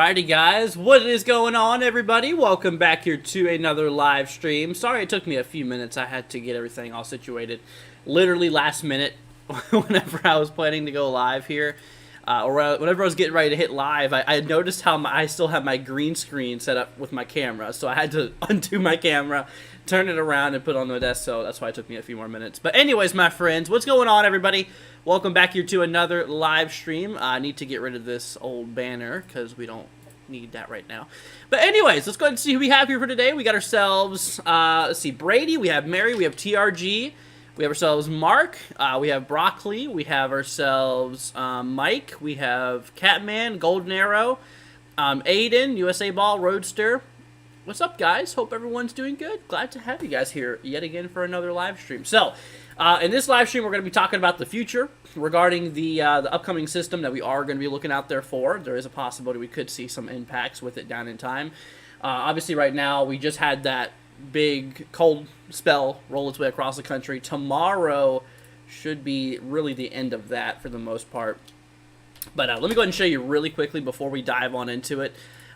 Alrighty guys, what is going on everybody? Welcome back here to another live stream. Sorry it took me a few minutes. I had to get everything all situated literally last minute whenever I was planning to go live here. Or whenever I was getting ready to hit live, I noticed how I still have my green screen set up with my camera. So I had to undo my camera, turn it around, and put it on the desk. So that's why it took me a few more minutes. But anyways, my friends, what's going on everybody? Welcome back here to another live stream. I need to get rid of this old banner because we don't need that right now. But anyways, let's go ahead and see who we have here for today. We got ourselves, let's see, Brady, we have Mary, we have TRG, we have ourselves Mark, we have Broccoli, we have ourselves Mike, we have Catman, Golden Arrow, Aiden, USA Ball, Roadster. What's up, guys? Hope everyone's doing good. Glad to have you guys here yet again for another live stream. So, in this live stream, we're going to be talking about the future regarding the upcoming system that we are going to be looking out there for. There is a possibility we could see some impacts with it down in time. Obviously, right now, we just had that big cold spell roll its way across the country. Tomorrow should be really the end of that for the most part. But let me go ahead and show you really quickly before we dive on into it.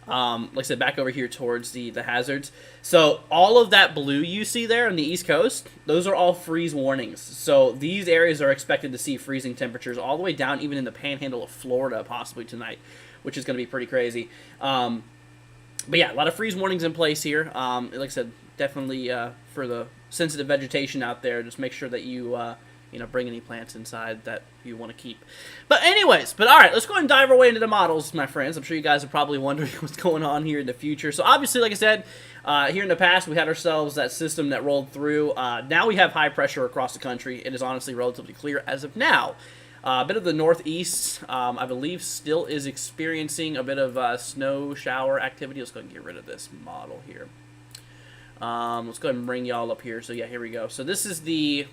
Like I said, back over here towards the hazards. So all of that blue you see there on the East Coast, those are all freeze warnings. So these areas are expected to see freezing temperatures all the way down even in the panhandle of Florida possibly tonight, which is going to be pretty crazy. But yeah, a lot of freeze warnings in place here. Like I said, definitely for the sensitive vegetation out there, just make sure that you bring any plants inside that you want to keep. But anyways, all right, let's go ahead and dive our way into the models, my friends. I'm sure you guys are probably wondering what's going on here in the future. So obviously, like I said, here in the past, we had ourselves that system that rolled through. Now we have high pressure across the country. It is honestly relatively clear as of now. A bit of the northeast, I believe, still is experiencing a bit of snow shower activity. Let's go ahead and get rid of this model here. Let's go ahead and bring y'all up here. So yeah, here we go. So this is the...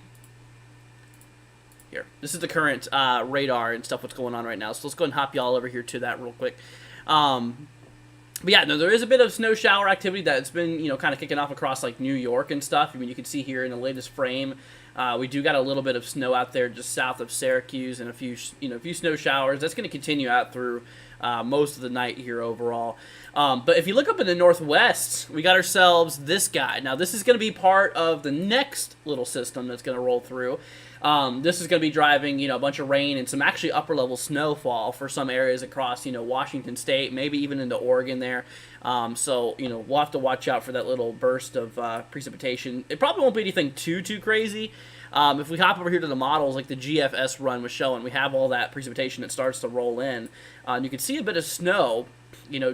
This is the current radar and stuff what's going on right now. So let's go ahead and hop y'all over here to that real quick. But yeah, no, there is a bit of snow shower activity that's been, kind of kicking off across like New York and stuff. I mean, you can see here in the latest frame, we do got a little bit of snow out there just south of Syracuse and a few snow showers. That's going to continue out through most of the night here overall. But if you look up in the northwest, we got ourselves this guy. Now, this is going to be part of the next little system that's going to roll through. This is going to be driving, a bunch of rain and some actually upper-level snowfall for some areas across, Washington State, maybe even into Oregon there. So, we'll have to watch out for that little burst of precipitation. It probably won't be anything too crazy. If we hop over here to the models, like the GFS run was showing, we have all that precipitation that starts to roll in. And you can see a bit of snow,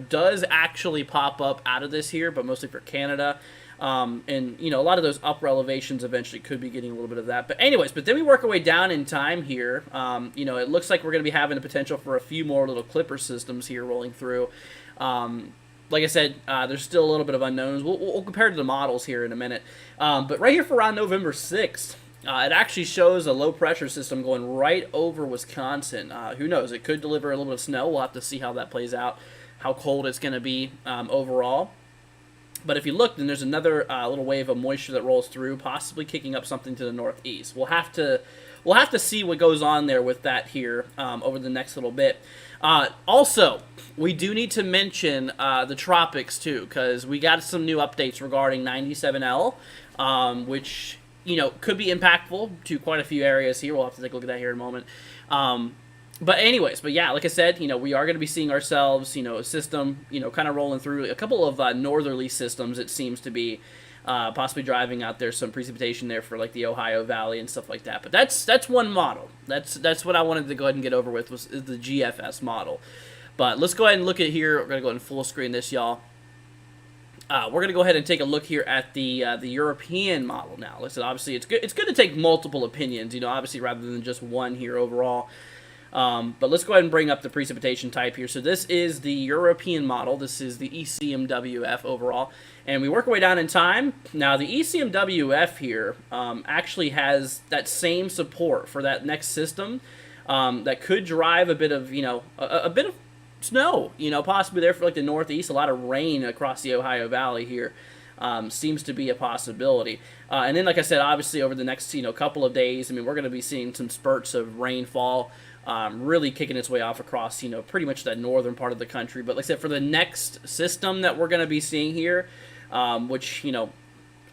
does actually pop up out of this here, but mostly for Canada. And, a lot of those upper elevations eventually could be getting a little bit of that. But anyways, then we work our way down in time here. It looks like we're going to be having the potential for a few more little clipper systems here rolling through. Like I said, there's still a little bit of unknowns. We'll compare to the models here in a minute. But right here for around November 6th, it actually shows a low-pressure system going right over Wisconsin. Who knows? It could deliver a little bit of snow. We'll have to see how that plays out, how cold it's going to be overall. But if you look, then there's another little wave of moisture that rolls through, possibly kicking up something to the northeast. We'll have to see what goes on there with that here over the next little bit. Also, we do need to mention the tropics too, because we got some new updates regarding 97L, which could be impactful to quite a few areas here. We'll have to take a look at that here in a moment. But yeah, like I said, we are going to be seeing ourselves, a system, kind of rolling through a couple of northerly systems. It seems to be possibly driving out there some precipitation there for like the Ohio Valley and stuff like that. But that's one model. That's what I wanted to go ahead and get over with is the GFS model. But let's go ahead and look at here. We're going to go ahead and full screen this, y'all. We're going to go ahead and take a look here at the European model now. Listen, obviously, it's good to take multiple opinions, obviously, rather than just one here overall. But let's go ahead and bring up the precipitation type here. So this is the European model. This is the ECMWF overall. And we work our way down in time. Now, the ECMWF here actually has that same support for that next system that could drive a bit of, a bit of snow, possibly there for like the northeast. A lot of rain across the Ohio Valley here. Seems to be a possibility. And then, like I said, obviously over the next couple of days, I mean, we're going to be seeing some spurts of rainfall really kicking its way off across, pretty much that northern part of the country. But like I said, for the next system that we're going to be seeing here, which,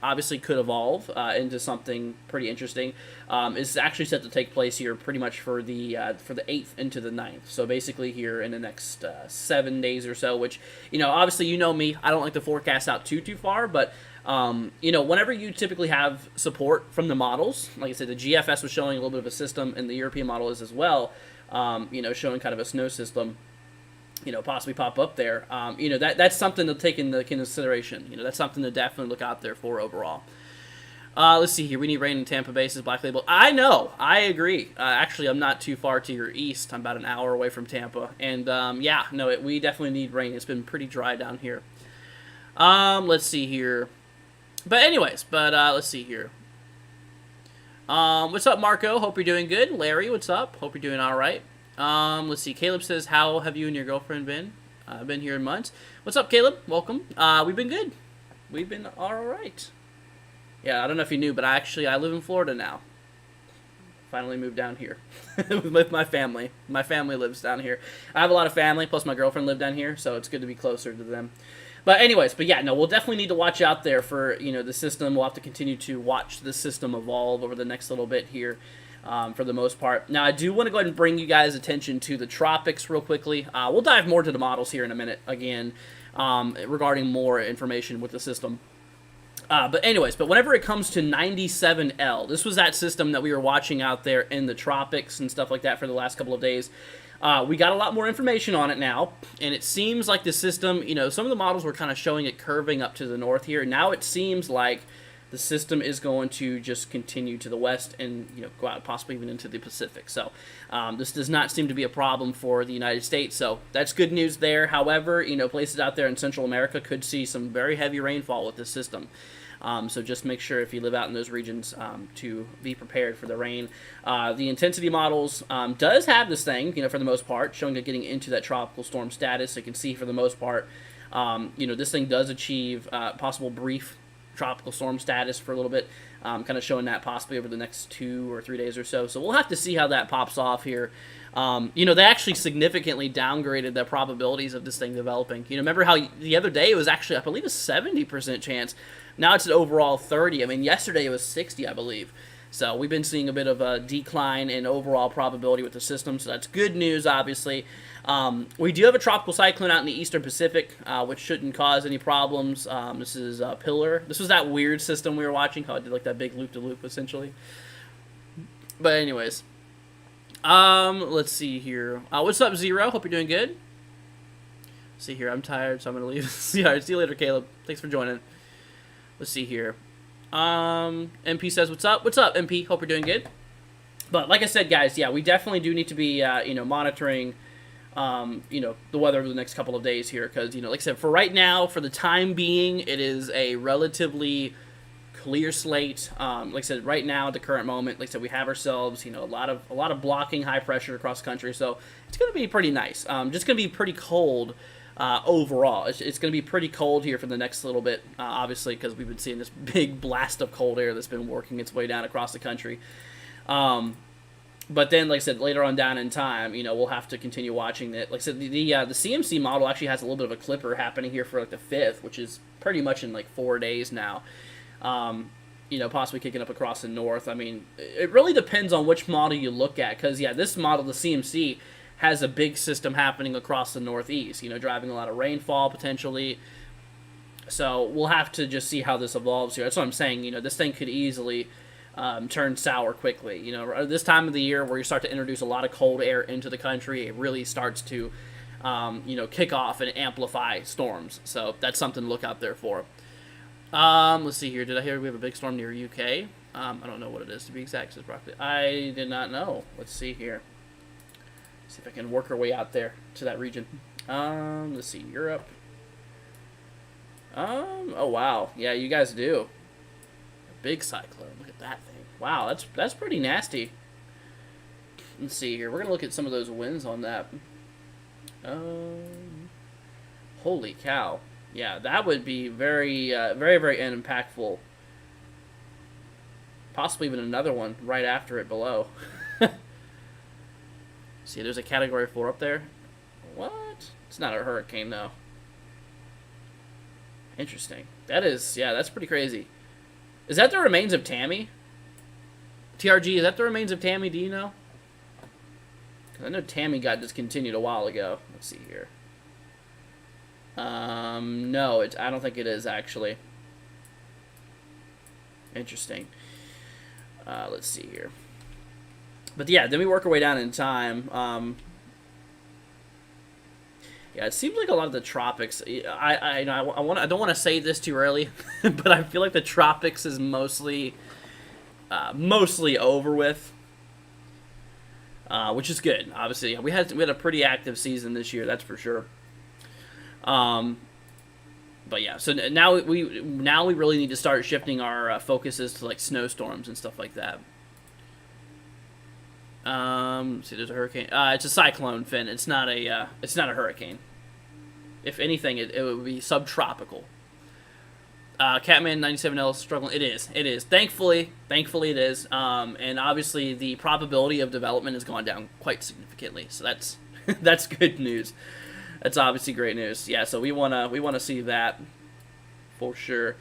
obviously could evolve into something pretty interesting, is actually set to take place here pretty much for the 8th into the 9th. So basically here in the next 7 days or so, which, obviously me, I don't like to forecast out too far, but whenever you typically have support from the models, like I said, the GFS was showing a little bit of a system, and the European model is as well, showing kind of a snow system, possibly pop up there. That's something to take into consideration. That's something to definitely look out there for overall. Let's see here. We need rain in Tampa Bay, says Black Label. I know. I agree. Actually, I'm not too far to your east. I'm about an hour away from Tampa. And, we definitely need rain. It's been pretty dry down here. Let's see here. But anyways, let's see here. What's up, Marco? Hope you're doing good. Larry, what's up? Hope you're doing all right. Let's see. Caleb says, how have you and your girlfriend been? I've been here in months. What's up, Caleb? Welcome. We've been good. We've been all right. Yeah, I don't know if you knew, but I live in Florida now. Finally moved down here with my family. My family lives down here. I have a lot of family, plus my girlfriend lived down here, so it's good to be closer to them. But anyways, we'll definitely need to watch out there for, the system. We'll have to continue to watch the system evolve over the next little bit here. For the most part. Now, I do want to go ahead and bring you guys' attention to the tropics real quickly. We'll dive more to the models here in a minute, again, regarding more information with the system. But whenever it comes to 97L, this was that system that we were watching out there in the tropics and stuff like that for the last couple of days. We got a lot more information on it now, and it seems like the system, some of the models were kind of showing it curving up to the north here. Now it seems like the system is going to just continue to the west and go out possibly even into the Pacific. So this does not seem to be a problem for the United States. So that's good news there. However, places out there in Central America could see some very heavy rainfall with this system. So just make sure if you live out in those regions to be prepared for the rain. The intensity models does have this thing, for the most part, showing it getting into that tropical storm status. So you can see for the most part, this thing does achieve possible brief tropical storm status for a little bit, kind of showing that possibly over the next 2 or 3 days or so. So we'll have to see how that pops off here. They actually significantly downgraded the probabilities of this thing developing. Remember how the other day it was actually, I believe, a 70% chance. Now it's an overall 30. I mean, yesterday it was 60, I believe. So we've been seeing a bit of a decline in overall probability with the system, so that's good news, obviously. We do have a tropical cyclone out in the eastern Pacific, which shouldn't cause any problems. This is Pillar. This was that weird system we were watching, how it did like that big loop-to-loop, essentially. But anyways, let's see here. What's up, Zero? Hope you're doing good. See here, I'm tired, so I'm going to leave. See you later, Caleb. Thanks for joining. Let's see here. MP says, what's up? What's up, MP? Hope you're doing good. But like I said, guys, we definitely do need to be, monitoring, the weather over the next couple of days here. Because, like I said, for right now, for the time being, it is a relatively clear slate. Like I said, right now, at the current moment, like I said, we have ourselves, a lot of blocking high pressure across the country. So it's going to be pretty nice. Just going to be pretty cold. Overall, it's going to be pretty cold here for the next little bit, obviously, because we've been seeing this big blast of cold air that's been working its way down across the country. But then, like I said, later on down in time, we'll have to continue watching it. Like I said, the CMC model actually has a little bit of a clipper happening here for like the 5th, which is pretty much in like 4 days now. Possibly kicking up across the north. I mean, it really depends on which model you look at, because this model, the CMC, has a big system happening across the northeast, driving a lot of rainfall potentially. So we'll have to just see how this evolves here. That's what I'm saying. This thing could easily turn sour quickly. This time of the year where you start to introduce a lot of cold air into the country, it really starts to, kick off and amplify storms. So that's something to look out there for. Let's see here. Did I hear we have a big storm near UK? I don't know what it is to be exact. Says Broccoli. I did not know. Let's see here. See if I can work our way out there to that region. Let's see, Europe. Oh wow, yeah, you guys do. A big cyclone. Look at that thing. Wow, that's pretty nasty. Let's see here. We're gonna look at some of those winds on that. Holy cow. Yeah, that would be very, very impactful. Possibly even another one right after it below. See, there's a Category 4 up there. What? It's not a hurricane, though. Interesting. That is, yeah, that's pretty crazy. Is that the remains of Tammy? TRG, is that the remains of Tammy? Do you know? Because I know Tammy got discontinued a while ago. Let's see here. No, I don't think it is, actually. Interesting. Let's see here. But yeah, then we work our way down in time. Yeah, it seems like a lot of the tropics. I don't want to say this too early, but I feel like the tropics is mostly over with, which is good. Obviously, we had a pretty active season this year, that's for sure. But yeah, so now we really need to start shifting our focuses to like snowstorms and stuff like that. See, there's a hurricane. It's a cyclone, Finn. It's not a hurricane. If anything, it would be subtropical. Catman 97L struggling. It is. Thankfully it is. And obviously the probability of development has gone down quite significantly. So that's that's good news. That's obviously great news. Yeah. So we wanna see that for sure.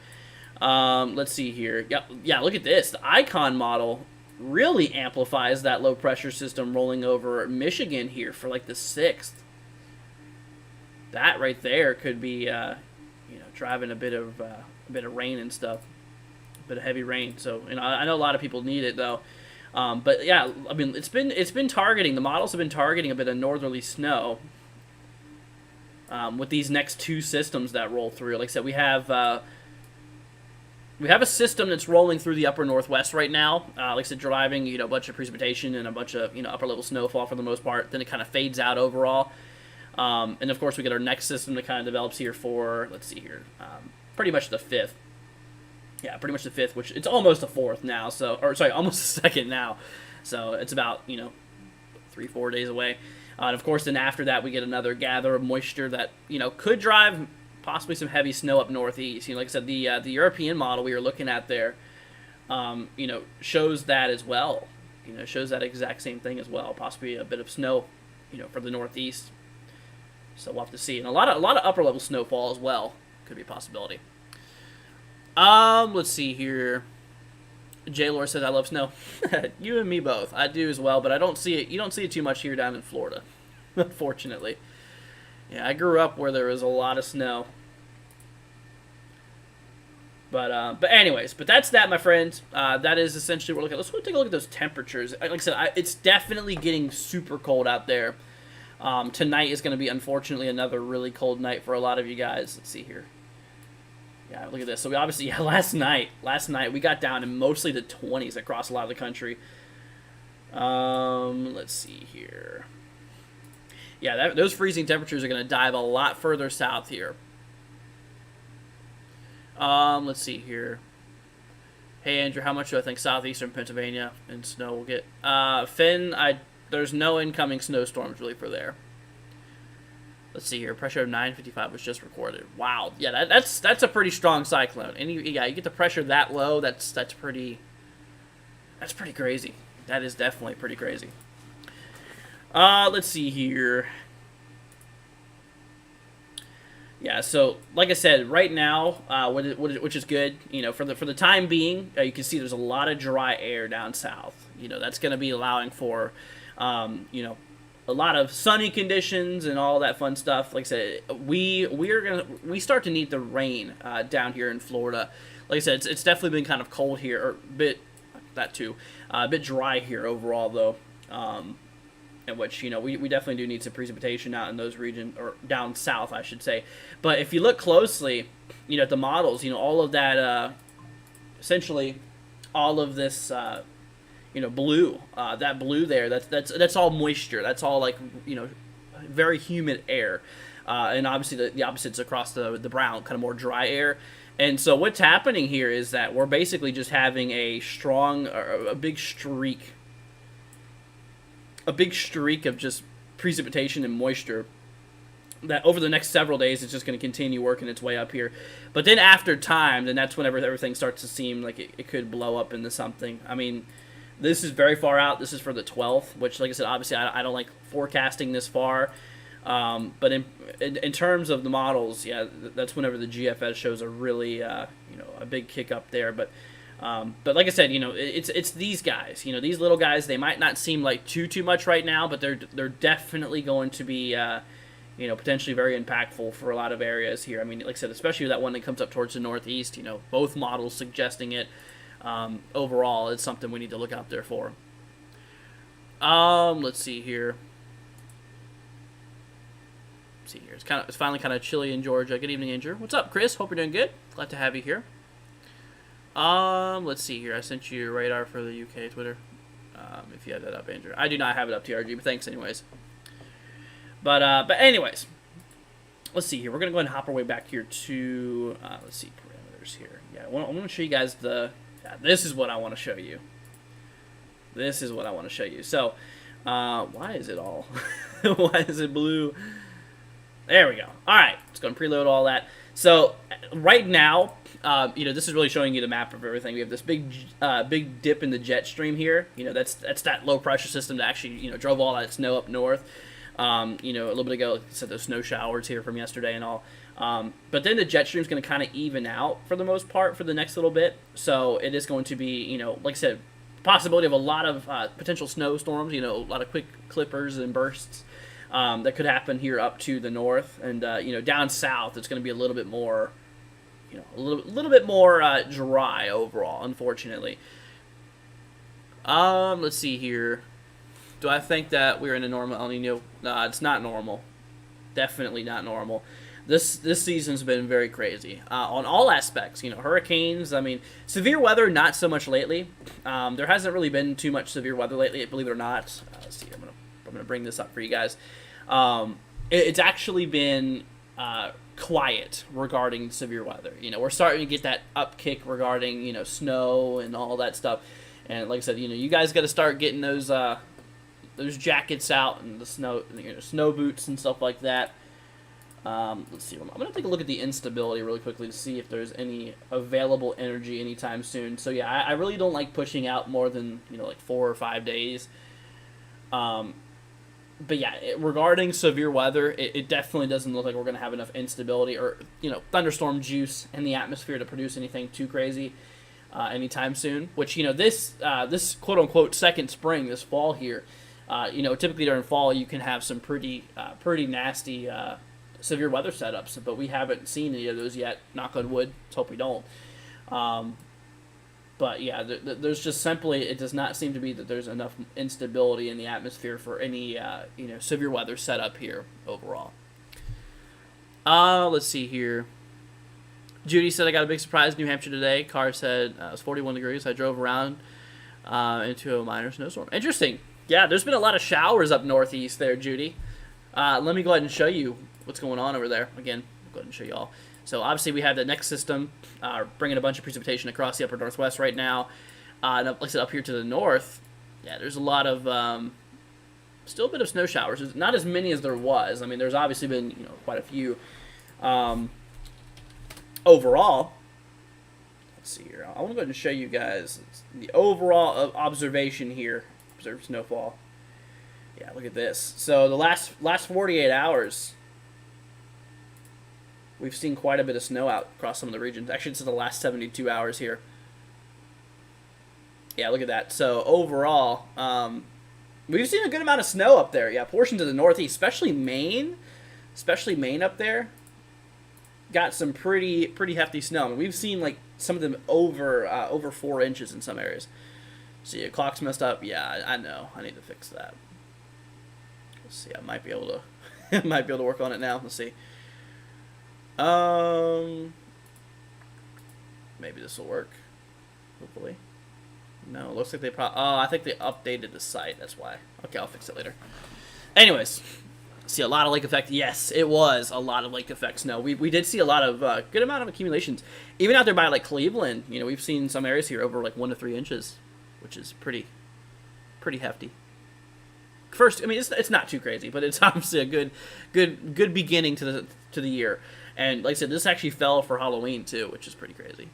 Let's see here. Yeah. Look at this. The Icon model really amplifies that low pressure system rolling over Michigan here for like the 6th. That right there could be, driving a bit of rain and stuff, a bit of heavy rain. So, I know a lot of people need it though. But yeah, I mean, it's been targeting. The models have been targeting a bit of northerly snow. With these next 2 systems that roll through, like I said, we have a system that's rolling through the upper northwest right now. Like I said, driving, a bunch of precipitation and a bunch of, upper level snowfall for the most part. Then it kind of fades out overall. And of course we get our next system that kind of develops here for, let's see here, pretty much the 5th. Yeah, pretty much the 5th, which it's almost the 4th now. So, or sorry, almost the 2nd now. So it's about, 3-4 days away. And of course, then after that, we get another gather of moisture that, could drive possibly some heavy snow up northeast. Like I said, the European model we were looking at there, shows that as well. Shows that exact same thing as well. Possibly a bit of snow, for the northeast. So we'll have to see. And a lot of upper level snowfall as well could be a possibility. Let's see here. J-Lore says I love snow. You and me both. I do as well, but I don't see it. You don't see it too much here down in Florida, unfortunately. Yeah, I grew up where there was a lot of snow. But anyways, that's that, my friends. That is essentially what we're looking at. Let's go take a look at those temperatures. Like I said, it's definitely getting super cold out there. Tonight is going to be, unfortunately, another really cold night for a lot of you guys. Let's see here. Yeah, look at this. So we obviously, last night we got down in mostly the 20s across a lot of the country. Let's see here. Yeah, those freezing temperatures are going to dive a lot further south here. Let's see here. Hey, Andrew, how much do I think southeastern Pennsylvania and snow will get? Finn, there's no incoming snowstorms really for there. Let's see here. Pressure of 955 was just recorded. Wow. Yeah, that's a pretty strong cyclone. And you get the pressure that low. That's pretty crazy. That is definitely pretty crazy. Let's see here. Yeah, so like I said, right now, which is good. For the time being, you can see there's a lot of dry air down south. That's going to be allowing for, a lot of sunny conditions and all that fun stuff. Like I said, we start to need the rain down here in Florida. Like I said, it's definitely been kind of cold here, or a bit dry here overall though. In which we definitely do need some precipitation out in those regions, or down south, I should say. But if you look closely, at the models, all of that, essentially, all of this. Blue, that blue there, that's all moisture. That's all very humid air, and obviously the opposites across the brown, kind of more dry air. And so what's happening here is that we're basically just having a big streak of just precipitation and moisture that over the next several days is just going to continue working its way up here. But then after time, then that's whenever everything starts to seem like it could blow up into something. I mean, This is very far out. This is for the 12th, which, like I said, obviously I don't like forecasting this far. But in terms of the models, yeah, that's whenever the GFS shows a really a big kick up there. But like I said, it's these guys. These little guys. They might not seem like too much right now, but they're definitely going to be potentially very impactful for a lot of areas here. I mean, like I said, especially that one that comes up towards the northeast. Both models suggesting it. Overall, it's something we need to look out there for. Let's see here. It's finally kind of chilly in Georgia. Good evening, Andrew. What's up, Chris? Hope you're doing good. Glad to have you here. Let's see here. I sent you your radar for the UK Twitter. If you have that up, Andrew. I do not have it up, TRG, but thanks anyways. But anyways, let's see here. We're gonna go ahead and hop our way back here to let's see, parameters here. Yeah, I'm gonna show you guys this is what I want to show you. This is what I want to show you. So, why is it all? Why is it blue? There we go. All right, let's go and preload all that. So right now, this is really showing you the map of everything. We have this big dip in the jet stream here. That's that low pressure system that actually drove all that snow up north. A little bit ago, like I said, those snow showers here from yesterday and all. But then the jet stream is going to kind of even out for the most part for the next little bit. So it is going to be, like I said, possibility of a lot of potential snowstorms. A lot of quick clippers and bursts. That could happen here up to the north, and down south it's going to be a little bit more, a little bit more dry overall, unfortunately. Let's see here. Do I think that we're in a normal El Nino? No, it's not normal. Definitely not normal. This season's been very crazy on all aspects. Hurricanes. I mean, severe weather, not so much lately. There hasn't really been too much severe weather lately, believe it or not. Let's see. I'm gonna bring this up for you guys. It's actually been quiet regarding severe weather. We're starting to get that upkick regarding snow and all that stuff. And like I said, you guys got to start getting those jackets out and the snow boots and stuff like that. Let's see. I'm gonna take a look at the instability really quickly to see if there's any available energy anytime soon. So yeah, I really don't like pushing out more than like 4 or 5 days. But yeah, regarding severe weather, it definitely doesn't look like we're going to have enough instability or thunderstorm juice in the atmosphere to produce anything too crazy anytime soon. Which this quote unquote second spring, this fall here, typically during fall you can have some pretty nasty severe weather setups, but we haven't seen any of those yet. Knock on wood. Let's hope we don't. But yeah, there's just simply, it does not seem to be that there's enough instability in the atmosphere for any severe weather setup here overall. Let's see here. Judy said, I got a big surprise in New Hampshire today. Car said it was 41 degrees. I drove around into a minor snowstorm. Interesting. Yeah, there's been a lot of showers up northeast there, Judy. Let me go ahead and show you what's going on over there. Again, I'll go ahead and show you all. So obviously we have the next system bringing a bunch of precipitation across the upper northwest right now. And like I said, up here to the north, yeah, there's a lot of still a bit of snow showers. There's not as many as there was. I mean, there's obviously been quite a few overall. Let's see here. I want to go ahead and show you guys the overall observation here. Observed snowfall. Yeah, look at this. So the last 48 hours. We've seen quite a bit of snow out across some of the regions. Actually, it's in the last 72 hours here. Yeah, look at that. So overall, we've seen a good amount of snow up there. Yeah, portions of the northeast, especially Maine up there, got some pretty hefty snow. I mean, we've seen like some of them over 4 inches in some areas. See, your clock's messed up. Yeah, I know. I need to fix that. Let's see. I might be able to work on it now. Let's see. Maybe this will work. Hopefully. No, it looks like they I think they updated the site. That's why. Okay, I'll fix it later. Anyways, see a lot of lake effect. Yes, it was a lot of lake effect snow. We did see a lot of good amount of accumulations. Even out there by like Cleveland, we've seen some areas here over like 1 to 3 inches, which is pretty hefty. First, I mean, it's not too crazy, but it's obviously a good beginning to the year. And like I said, this actually fell for Halloween too, which is pretty crazy.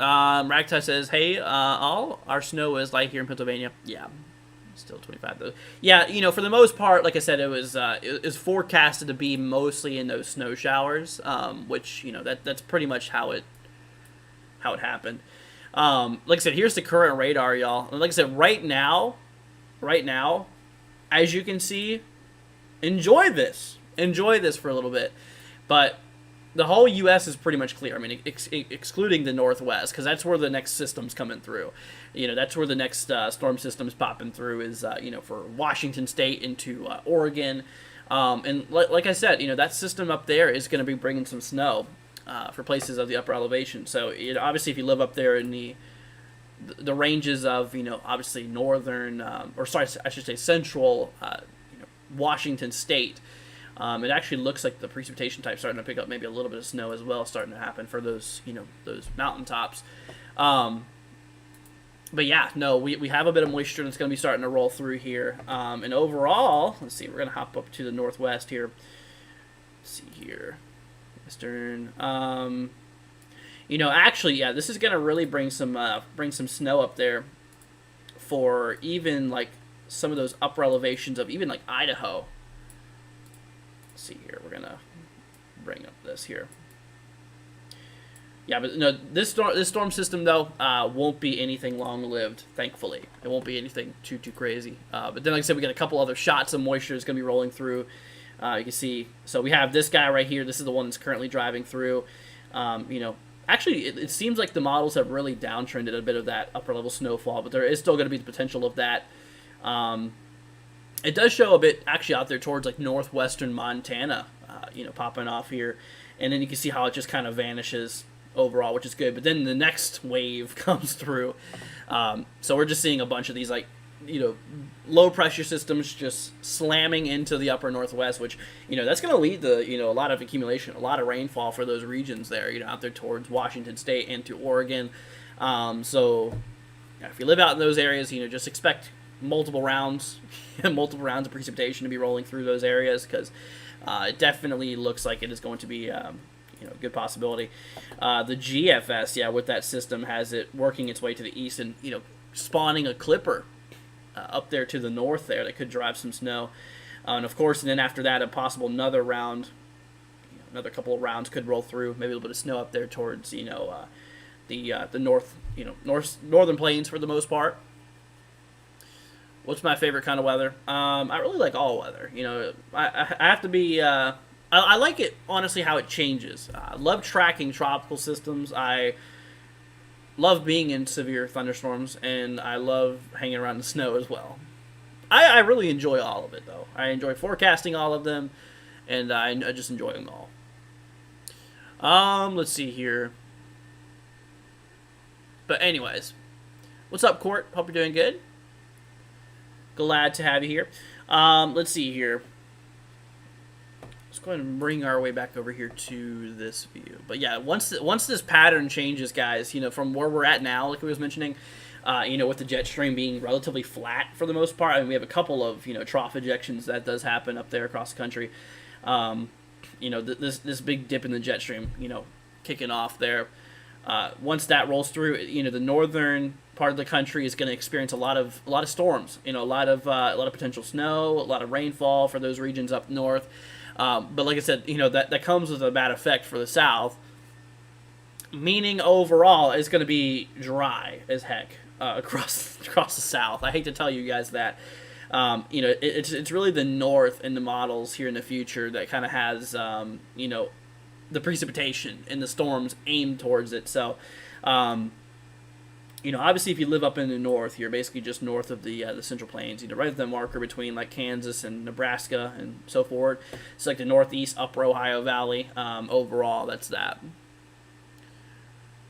Ragtie says, hey, all our snow is light here in Pennsylvania. Yeah, still 25 though. Yeah, for the most part, like I said, it was forecasted to be mostly in those snow showers, which that's pretty much how it happened. Like I said, here's the current radar, y'all. And like I said, right now, as you can see, enjoy this for a little bit, but the whole U.S. is pretty much clear. I mean, excluding the Northwest, because that's where the next system's coming through. That's where the next storm system's popping through is, for Washington State into Oregon. And like I said, that system up there is going to be bringing some snow for places of the upper elevation. So, obviously, if you live up there in the ranges of, obviously northern, or sorry, I should say central, Washington State, it actually looks like the precipitation type starting to pick up maybe a little bit of snow as well starting to happen for those, those mountaintops. But yeah, no, we have a bit of moisture that's going to be starting to roll through here. And overall, let's see, we're going to hop up to the northwest here. Let's see here. Western. Actually, yeah, this is going to really bring some snow up there for even like some of those upper elevations of even like Idaho. See here, we're gonna bring up this here. Yeah, but no, this storm system though won't be anything long lived. Thankfully, it won't be anything too crazy. But then, like I said, we got a couple other shots of moisture that's gonna be rolling through. You can see, so we have this guy right here. This is the one that's currently driving through. Actually, it seems like the models have really downtrended a bit of that upper level snowfall, but there is still going to be the potential of that. It does show a bit actually out there towards like northwestern Montana, popping off here. And then you can see how it just kind of vanishes overall, which is good. But then the next wave comes through. So we're just seeing a bunch of these like, low pressure systems just slamming into the upper northwest, which, that's going to lead to, a lot of accumulation, a lot of rainfall for those regions there, out there towards Washington State and to Oregon. So if you live out in those areas, just expect multiple rounds of precipitation to be rolling through those areas, because it definitely looks like it is going to be a good possibility. The GFS, yeah, with that system has it working its way to the east and spawning a clipper up there to the north there that could drive some snow, and of course, and then after that, a possible another round, another couple of rounds could roll through, maybe a little bit of snow up there towards the north, northern plains for the most part. What's my favorite kind of weather? I really like all weather. I have to be. I like it honestly how it changes. I love tracking tropical systems. I love being in severe thunderstorms, and I love hanging around in the snow as well. I really enjoy all of it though. I enjoy forecasting all of them, and I just enjoy them all. Let's see here. But anyways, what's up, Court? Hope you're doing good. Glad to have you here. Let's see here. Let's go ahead and bring our way back over here to this view. But yeah, once this pattern changes, guys, from where we're at now, like we was mentioning, with the jet stream being relatively flat for the most part, and we have a couple of trough ejections that does happen up there across the country. This big dip in the jet stream, kicking off there. Once that rolls through, the northern part of the country is going to experience a lot of storms. A lot of potential snow, a lot of rainfall for those regions up north. But like I said, that comes with a bad effect for the south. Meaning overall, it's going to be dry as heck across the south. I hate to tell you guys that. It's really the north in the models here in the future that kind of has the precipitation and the storms aimed towards it. So, obviously if you live up in the north, you're basically just north of the Central Plains, right at the marker between like Kansas and Nebraska and so forth. It's like the northeast upper Ohio Valley. Overall, that's that.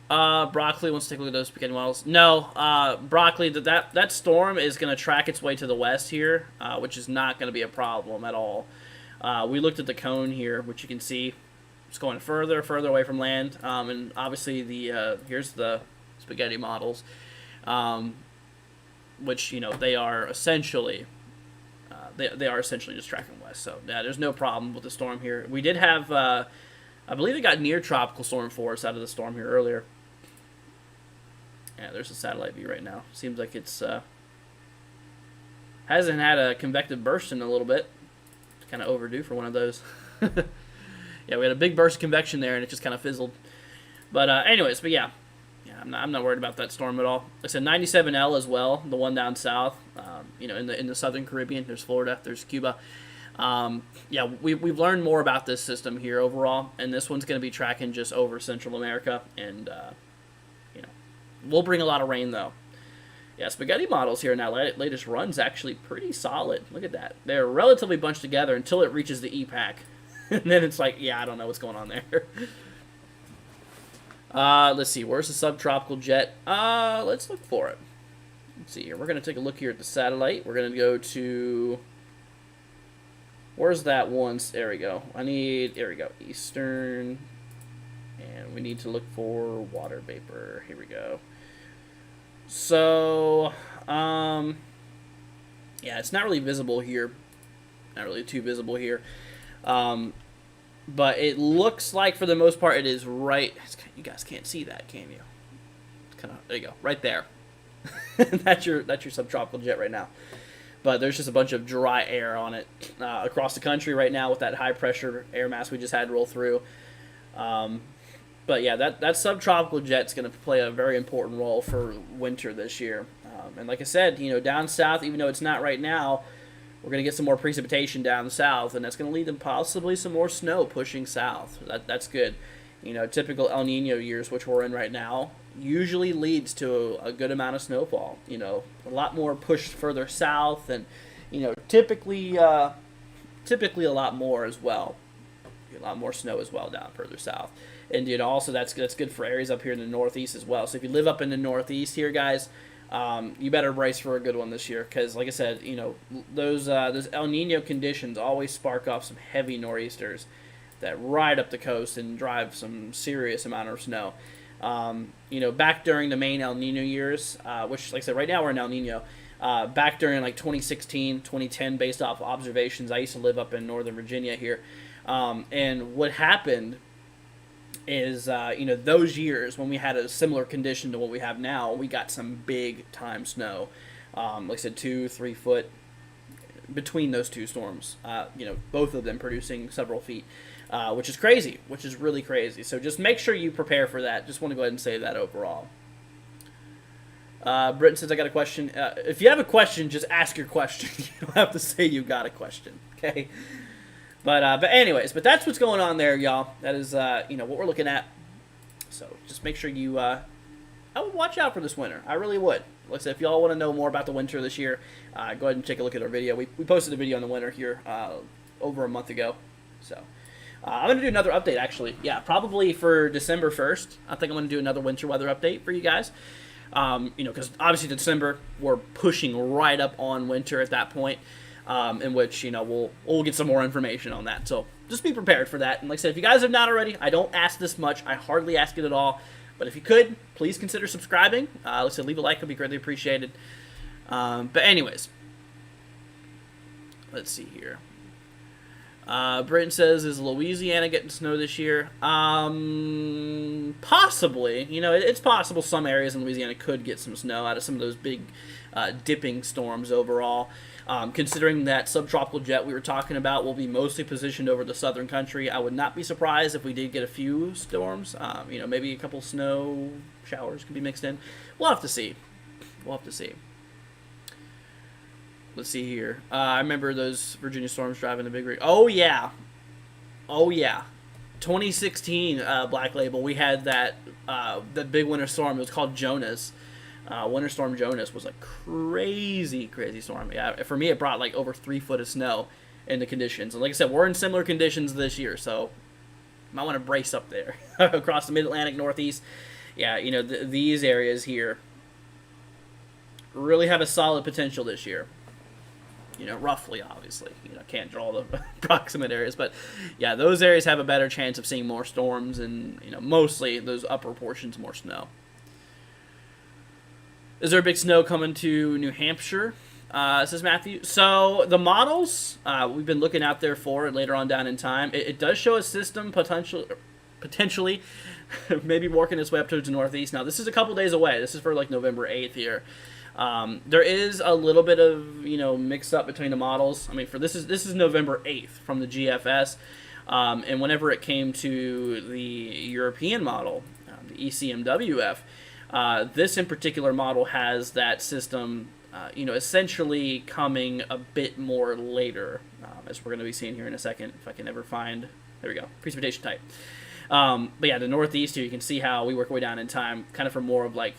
Broccoli wants to take a look at those spaghetti models. No, Broccoli, that storm is going to track its way to the west here, which is not going to be a problem at all. We looked at the cone here, which you can see. It's going further away from land, and obviously here's the spaghetti models, which they are essentially just tracking west. So yeah, there's no problem with the storm here. We did have, I believe, it got near tropical storm force out of the storm here earlier. Yeah, there's a satellite view right now. Seems like it's hasn't had a convective burst in a little bit. It's kind of overdue for one of those. Yeah, we had a big burst of convection there, and it just kind of fizzled. But anyways, but yeah, I'm not worried about that storm at all. I said 97L as well, the one down south. In the southern Caribbean, there's Florida, there's Cuba. Yeah, we've learned more about this system here overall, and this one's going to be tracking just over Central America, and we'll bring a lot of rain though. Yeah, spaghetti models here in that latest run's actually pretty solid. Look at that. They're relatively bunched together until it reaches the EPAC. And then it's like, yeah, I don't know what's going on there. Let's see. Where's the subtropical jet? Let's look for it. Let's see here. We're going to take a look here at the satellite. We're going to go to... Where's that one? There we go. There we go. Eastern. And we need to look for water vapor. Here we go. So, yeah, it's not really visible here. Not really too visible here. But it looks like, for the most part, it is right... You guys can't see that, can you? It's kind of... There you go. Right there. That's your subtropical jet right now. But there's just a bunch of dry air on it across the country right now with that high-pressure air mass we just had roll through. But yeah, that subtropical jet's going to play a very important role for winter this year. And like I said, down south, even though it's not right now, we're going to get some more precipitation down south, and that's going to lead to possibly some more snow pushing south. That's good. Typical El Nino years, which we're in right now, usually leads to a good amount of snowfall. A lot more pushed further south, and typically a lot more as well. A lot more snow as well down further south. And also that's good for areas up here in the Northeast as well. So if you live up in the Northeast here, guys, you better brace for a good one this year, because like I said, those El Nino conditions always spark off some heavy nor'easters that ride up the coast and drive some serious amount of snow. Back during the main El Nino years, which, like I said, right now we're in El Nino. Back during like 2016, 2010, based off observations, I used to live up in Northern Virginia here, and what happened is, those years when we had a similar condition to what we have now, we got some big time snow. Like I said, 2-3 foot between those two storms. Both of them producing several feet, which is crazy, which is really crazy. So just make sure you prepare for that. Just want to go ahead and say that overall. Britton says, I got a question. If you have a question, just ask your question. You don't have to say you got a question, okay? But anyways, that's what's going on there, y'all. That is, what we're looking at. So just make sure you, I would watch out for this winter. I really would. Like I said, if y'all want to know more about the winter this year, go ahead and take a look at our video. We posted a video on the winter here over a month ago. So I'm going to do another update, actually. Yeah, probably for December 1st. I think I'm going to do another winter weather update for you guys. Because obviously December, we're pushing right up on winter at that point. In which, we'll get some more information on that. So just be prepared for that. And like I said, if you guys have not already, I don't ask this much. I hardly ask it at all. But if you could, please consider subscribing. Like I said, leave a like. It would be greatly appreciated. But anyways, let's see here. Britton says, is Louisiana getting snow this year? Possibly. It's possible some areas in Louisiana could get some snow out of some of those big dipping storms overall. Considering that subtropical jet we were talking about will be mostly positioned over the southern country, I would not be surprised if we did get a few storms. Maybe a couple snow showers could be mixed in. We'll have to see. Let's see here. I remember those Virginia storms driving the big rig. Oh, yeah. 2016 Black Label, we had that big winter storm. It was called Jonas. Winter Storm Jonas was a crazy storm. Yeah, for me, it brought like over 3 foot of snow in the conditions. And like I said, we're in similar conditions this year, so you might want to brace up there across the Mid-Atlantic, Northeast. Yeah, these areas here really have a solid potential this year. Roughly, obviously. Can't draw the approximate areas, but yeah, those areas have a better chance of seeing more storms and, mostly those upper portions more snow. Is there a big snow coming to New Hampshire? Says Matthew. So the models we've been looking out there for later on down in time. It does show a system potential. potentially maybe working its way up towards the northeast. Now, this is a couple days away. This is for like November 8th here. There is a little bit of mix up between the models. I mean, this is November 8th from the GFS, and whenever it came to the European model, the ECMWF, this in particular model has that system, essentially coming a bit more later, as we're going to be seeing here in a second. If I can ever find, there we go, precipitation type. But yeah, the northeast here, you can see how we work our way down in time, kind of for more of like.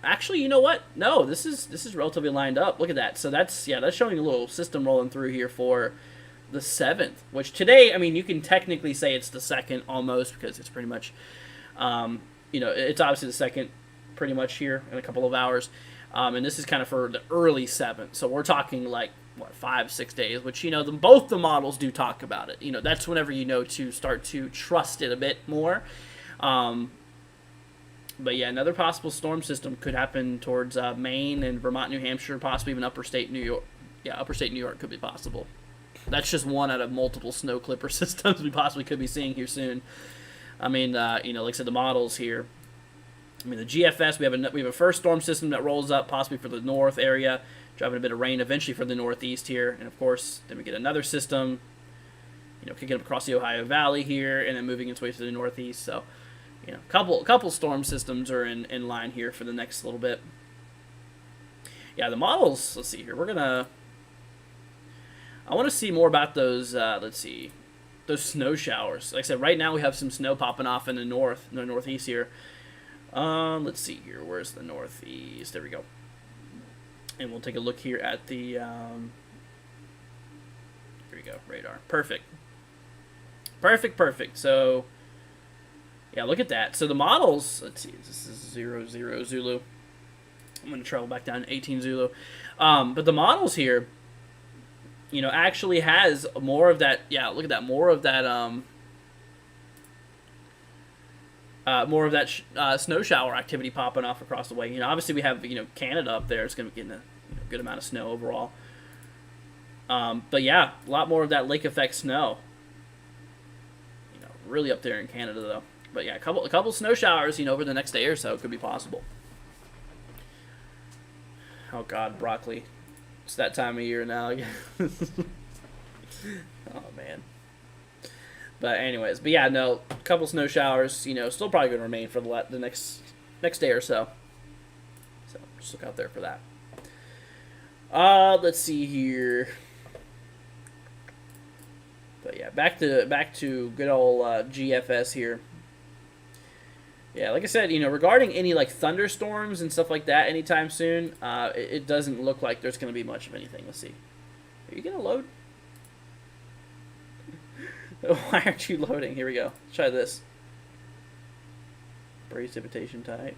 Actually, you know what? No, this is relatively lined up. Look at that. So that's showing a little system rolling through here for the 7th, which today, I mean, you can technically say it's the 2nd almost because it's pretty much, it's obviously the 2nd pretty much here in a couple of hours. And this is kind of for the early 7th. So we're talking like, 5-6 days, which, both the models do talk about it. That's whenever to start to trust it a bit more. But yeah, another possible storm system could happen towards Maine and Vermont, New Hampshire, possibly even upper state New York. Yeah, upper state New York could be possible. That's just one out of multiple snow clipper systems we possibly could be seeing here soon. I mean, like I said, the models here. I mean, the GFS, we have a first storm system that rolls up, possibly for the north area, driving a bit of rain eventually for the northeast here. And of course, then we get another system, kicking up across the Ohio Valley here, and then moving its way to the northeast. So, couple storm systems are in line here for the next little bit. Yeah, the models, let's see here. I want to see more about those, those snow showers. Like I said, right now we have some snow popping off in the northeast here. Let's see here. Where's the northeast? There we go. And we'll take a look here at the, here we go, radar. Perfect. So, yeah, look at that. So the models, let's see, this is 00 Zulu. I'm going to travel back down to 18 Zulu. But the models here, actually has more of that, yeah, look at that, more of that snow shower activity popping off across the way. Obviously we have, Canada up there. It's going to be getting a good amount of snow overall. But yeah, a lot more of that lake effect snow. Really up there in Canada though. But yeah, a couple snow showers, over the next day or so could be possible. Oh God, broccoli. It's that time of year now again. Oh man. But anyways, yeah, no, a couple snow showers, still probably going to remain for the next day or so. So just look out there for that. Let's see here. But yeah, back to good old GFS here. Yeah, like I said, regarding any like thunderstorms and stuff like that anytime soon, it doesn't look like there's going to be much of anything. Let's see. Are you going to load? Why aren't you loading? Here we go. Let's try this. Precipitation type.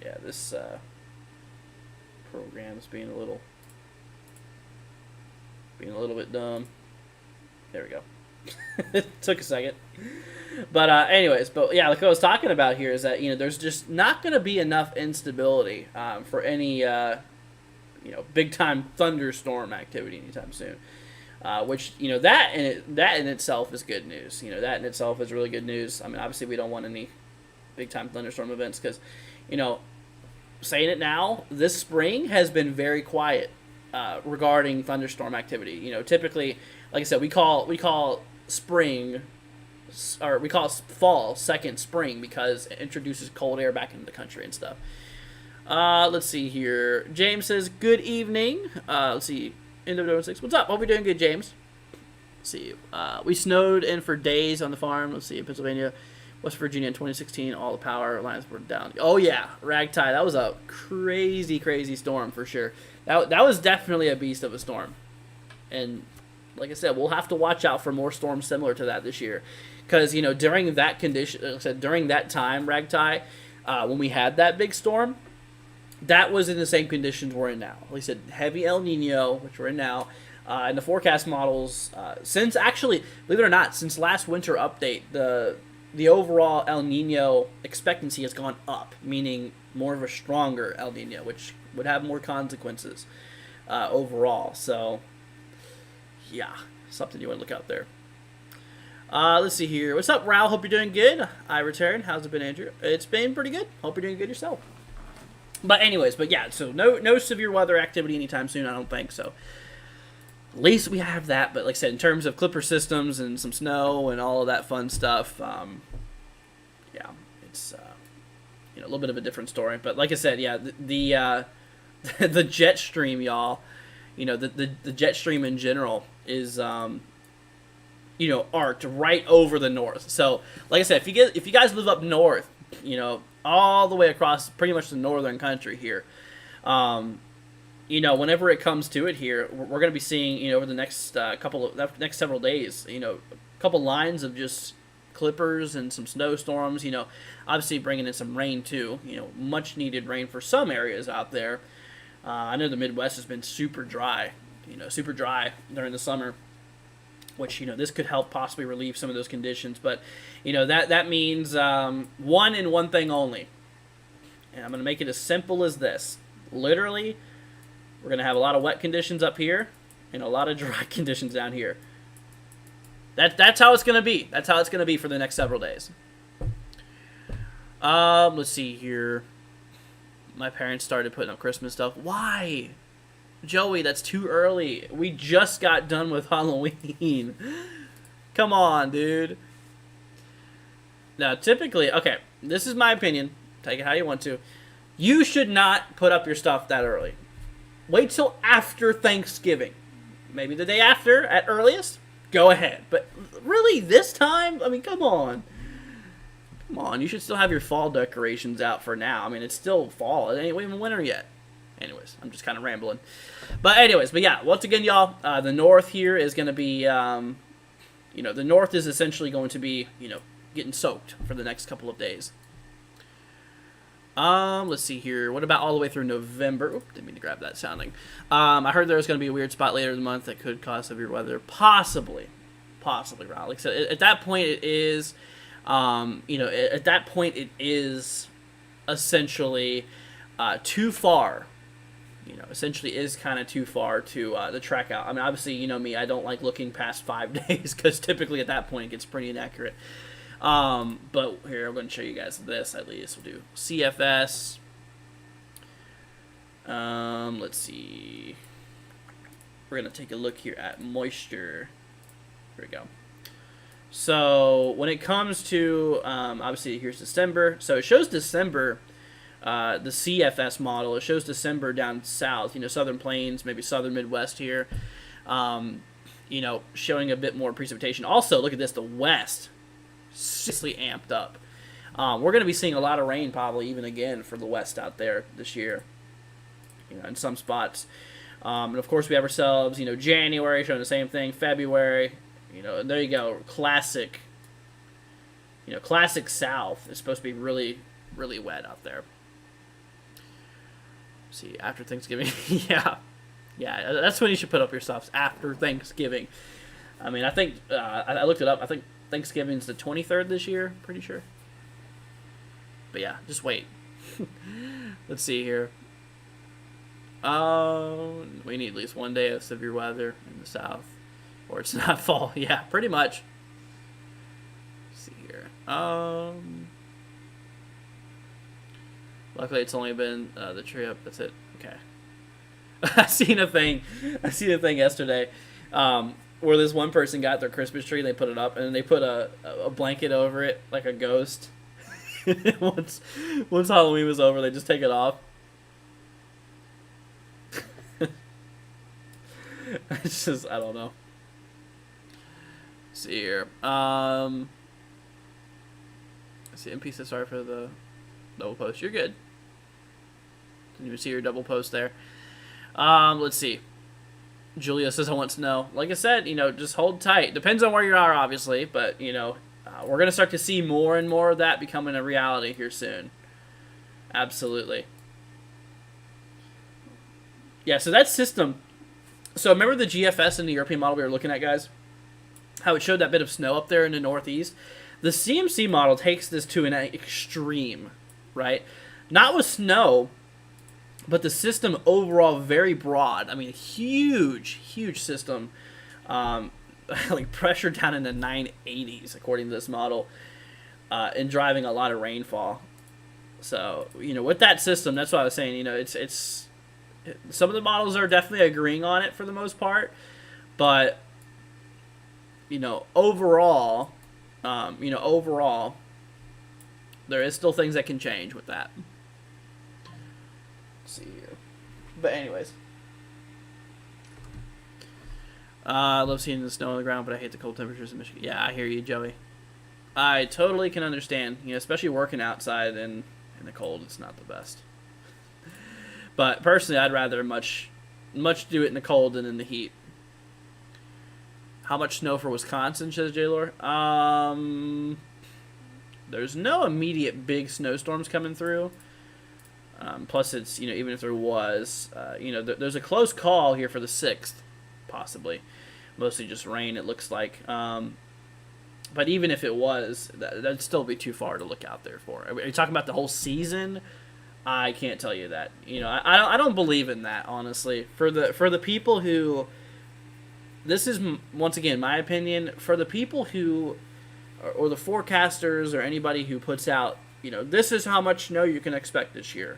Yeah, this program's being a little bit dumb. There we go. It took a second. But anyways, yeah, like I was talking about here is that, there's just not going to be enough instability for any, big time thunderstorm activity anytime soon. Which, that in itself is good news. That in itself is really good news. I mean, obviously we don't want any big time thunderstorm events because, saying it now, this spring has been very quiet regarding thunderstorm activity. Typically, like I said, we call spring, or we call fall second spring because it introduces cold air back into the country and stuff. Let's see here. James says, good evening. Let's see. NW6. What's up? Hope you're doing good, James. Let's see. We snowed in for days on the farm. Let's see. In Pennsylvania, West Virginia in 2016, all the power lines were down. Oh, yeah. Ragtide. That was a crazy, crazy storm for sure. That was definitely a beast of a storm. And like I said, we'll have to watch out for more storms similar to that this year. Because, during that condition, like I said, during that time, Ragtide, when we had that big storm, that was in the same conditions we're in now. Like I said, heavy El Nino, which we're in now, and the forecast models, since actually, believe it or not, since last winter update, the overall El Nino expectancy has gone up, meaning more of a stronger El Nino, which would have more consequences overall. So, yeah, something you want to look out there. Let's see here. What's up, Raul? Hope you're doing good. I returned. How's it been, Andrew? It's been pretty good. Hope you're doing good yourself. But anyways, but yeah, so no severe weather activity anytime soon, I don't think, so at least we have that. But like I said, in terms of Clipper systems and some snow and all of that fun stuff, yeah, it's a little bit of a different story. But like I said, yeah, the jet stream, y'all, the jet stream in general is arced right over the north. So like I said, if you guys live up north, all the way across pretty much the northern country here, whenever it comes to it here, we're going to be seeing, over the next next several days, a couple lines of just clippers and some snowstorms, obviously bringing in some rain too, much needed rain for some areas out there. I know the Midwest has been super dry during the summer, which, this could help possibly relieve some of those conditions. But, that means one thing only. And I'm going to make it as simple as this. Literally, we're going to have a lot of wet conditions up here and a lot of dry conditions down here. That's how it's going to be. That's how it's going to be for the next several days. Let's see here. My parents started putting up Christmas stuff. Why? Joey, that's too early. We just got done with Halloween. Come on, dude. Now, typically, okay, this is my opinion. Take it how you want to. You should not put up your stuff that early. Wait till after Thanksgiving. Maybe the day after, at earliest. Go ahead. But really, this time? I mean, come on. Come on, you should still have your fall decorations out for now. I mean, it's still fall. It ain't even winter yet. Anyways, I'm just kind of rambling. But yeah, once again, y'all, the north here is going to be, the north is essentially going to be, getting soaked for the next couple of days. Let's see here. What about all the way through November? Oop, didn't mean to grab that sounding. I heard there was going to be a weird spot later in the month that could cause severe weather. Possibly, Ron. Like I said, at that point it is, at that point it is essentially too far. Essentially is kind of too far to track out. I mean, obviously, me, I don't like looking past 5 days because typically at that point it gets pretty inaccurate. But here, I'm going to show you guys this at least. We'll do CFS. Let's see. We're going to take a look here at moisture. Here we go. So when it comes to, obviously, here's December. So it shows December. The CFS model, it shows December down south, southern plains, maybe southern Midwest here, showing a bit more precipitation. Also, look at this, the West, seriously amped up. We're going to be seeing a lot of rain probably even again for the West out there this year, in some spots. And of course we have ourselves, January showing the same thing, February, and there you go, classic South is supposed to be really, really wet out there. See, after Thanksgiving, yeah, that's when you should put up your stuff, after Thanksgiving. I mean, I think, I looked it up, I think Thanksgiving's the 23rd this year, pretty sure. But yeah, just wait. Let's see here. We need at least one day of severe weather in the south, or it's not fall. Yeah, pretty much. Let's see here. Luckily, it's only been the trip. That's it. Okay. I seen a thing yesterday where this one person got their Christmas tree. They put it up and they put a blanket over it like a ghost. once Halloween was over, they just take it off. It's just, I don't know. Let's see here. Let's see. MP says sorry for the double post. You're good. Didn't even see your double post there. Let's see. Julia says I want snow. Like I said, just hold tight. Depends on where you are, obviously, but we're gonna start to see more and more of that becoming a reality here soon. Absolutely. Yeah. So that system. So remember the GFS and the European model we were looking at, guys? How it showed that bit of snow up there in the Northeast. The CMC model takes this to an extreme, right? Not with snow, but the system overall very broad. I mean, huge system. like pressure down in the 980s according to this model, and driving a lot of rainfall. So with that system, that's what I was saying. It's some of the models are definitely agreeing on it for the most part, but overall, overall, there is still things that can change with that. Let's see here, but anyways. I love seeing the snow on the ground, but I hate the cold temperatures in Michigan. Yeah, I hear you, Joey. I totally can understand. Especially working outside in the cold, it's not the best. But personally, I'd rather much do it in the cold than in the heat. How much snow for Wisconsin, says J-Lore? There's no immediate big snowstorms coming through. Plus, it's even if there was, there's a close call here for the 6th, possibly. Mostly just rain, it looks like. But even if it was, that'd still be too far to look out there for. Are you talking about the whole season? I can't tell you that. I don't believe in that, honestly. For the people who, this is once again my opinion. For the people who, or the forecasters or anybody who puts out, this is how much snow you can expect this year.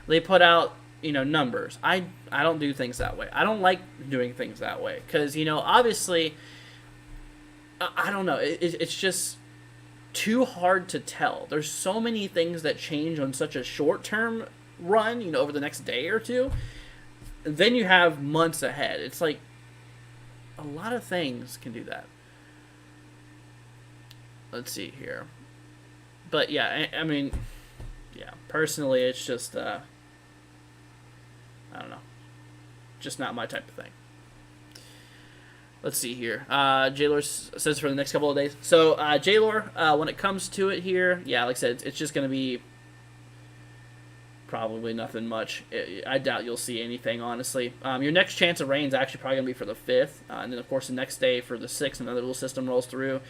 They put out numbers. I don't do things that way. I don't like doing things that way because obviously. I don't know. It's just too hard to tell. There's so many things that change on such a short-term run, over the next day or two. Then you have months ahead. It's like a lot of things can do that. Let's see here. But yeah, I mean, yeah, personally, it's just, I don't know. Just not my type of thing. Let's see here. J-Lore says for the next couple of days. So, J-Lore, when it comes to it here, yeah, like I said, it's just going to be probably nothing much. I doubt you'll see anything, honestly. Your next chance of rain is actually probably going to be for the 5th. And then, of course, the next day for the 6th, another little system rolls through.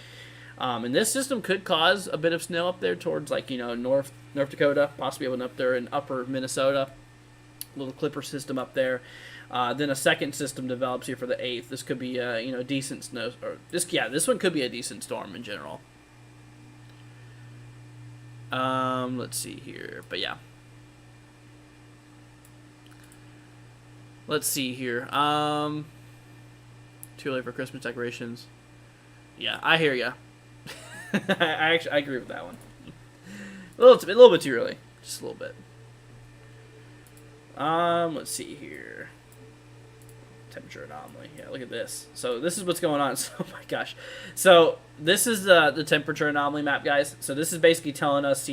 And this system could cause a bit of snow up there towards, like, North Dakota, possibly even up there in upper Minnesota. Little clipper system up there. Then a second system develops here for the 8th. This could be a decent snow, or this one could be a decent storm in general. Let's see here, but yeah. Let's see here. Too late for Christmas decorations. Yeah, I hear ya. I agree with that one. A little bit too early, just a little bit. Let's see here. Temperature anomaly. Yeah, look at this. So this is what's going on. So, oh my gosh. So this is the temperature anomaly map, guys. So this is basically telling us,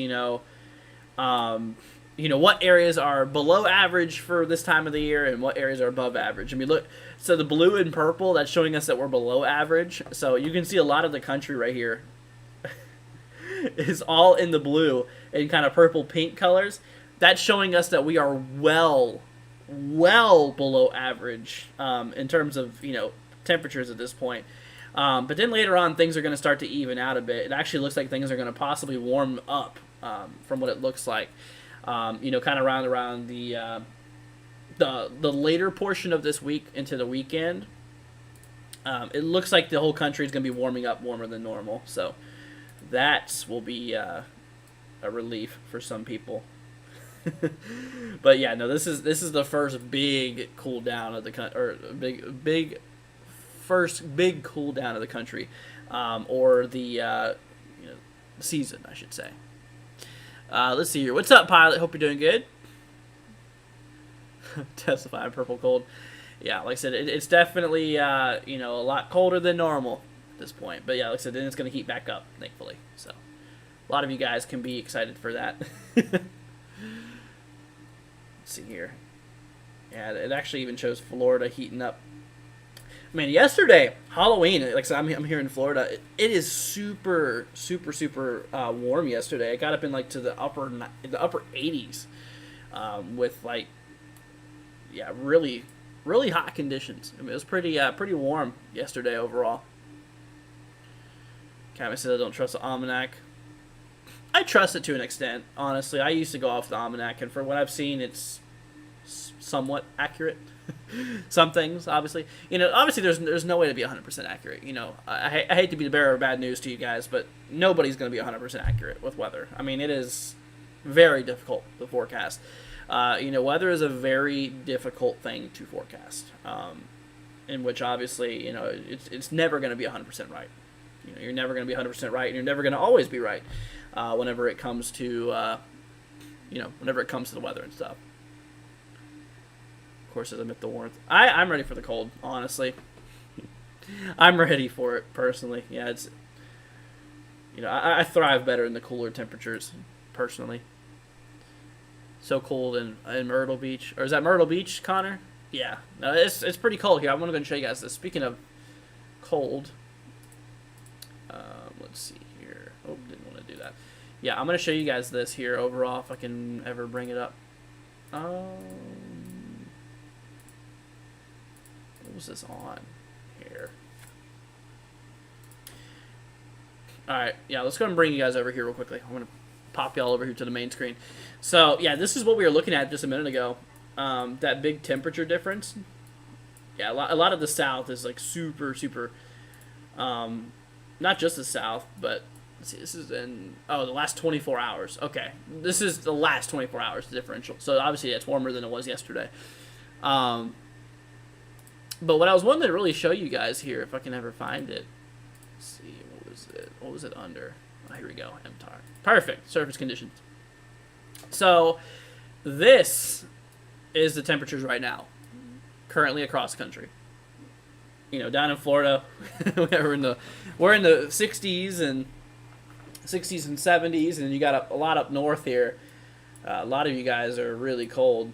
what areas are below average for this time of the year and what areas are above average. I mean, look. So the blue and purple, that's showing us that we're below average. So you can see a lot of the country right here is all in the blue and kind of purple pink colors. That's showing us that we are well below average in terms of temperatures at this point. But then later on, things are going to start to even out a bit. It actually looks like things are going to possibly warm up from what it looks like. Kind of around the later portion of this week into the weekend. It looks like the whole country is going to be warming up warmer than normal. So that will be a relief for some people. But yeah, no, this is the first big cool down of the first big cool down of the country, or the season, I should say. Let's see here. What's up, Pilot? Hope you're doing good. Testify purple cold. Yeah, like I said, it's definitely a lot colder than normal at this point. But yeah, like I said, then it's going to heat back up, thankfully. So a lot of you guys can be excited for that. See here. Yeah, it actually even shows Florida heating up. I mean, yesterday, Halloween, like I said, I'm here in Florida. It is super warm yesterday. It got up in like to the upper 80s, with like, yeah, really hot conditions. I mean, it was pretty warm yesterday overall. Cammy said I don't trust the almanac. I trust it to an extent, honestly. I used to go off the almanac, and for what I've seen, it's somewhat accurate. Some things, obviously, obviously there's no way to be 100% accurate. I hate to be the bearer of bad news to you guys, but nobody's going to be 100% accurate with weather. I mean, it is very difficult to forecast. Weather is a very difficult thing to forecast, in which obviously, it's never going to be 100% right. You're never going to be 100% right, and you're never going to always be right whenever it comes to, whenever it comes to the weather and stuff. Of course, as I admit the warmth. I'm ready for the cold, honestly. I'm ready for it, personally. Yeah, it's... I thrive better in the cooler temperatures, personally. So cold in Myrtle Beach. Or is that Myrtle Beach, Connor? Yeah. No, it's pretty cold here. I'm going to go and show you guys this. Speaking of cold... let's see here. Oh, didn't want to do that. Yeah, I'm going to show you guys this here overall, if I can ever bring it up. What was this on here? Alright, yeah, let's go and bring you guys over here real quickly. I'm going to pop y'all over here to the main screen. So, yeah, this is what we were looking at just a minute ago. That big temperature difference. Yeah, a lot of the south is like super, super... not just the south, but... Let's see, this is in... Oh, the last 24 hours. Okay, this is the last 24 hours differential. So, obviously, it's warmer than it was yesterday. But what I was wanting to really show you guys here, if I can ever find it. Let's see, what was it under? Oh, here we go, MTAR. Perfect, surface conditions. So, this is the temperatures right now, currently across the country. Down in Florida, we're in the 60s and 70s, and you got a lot up north here. A lot of you guys are really cold.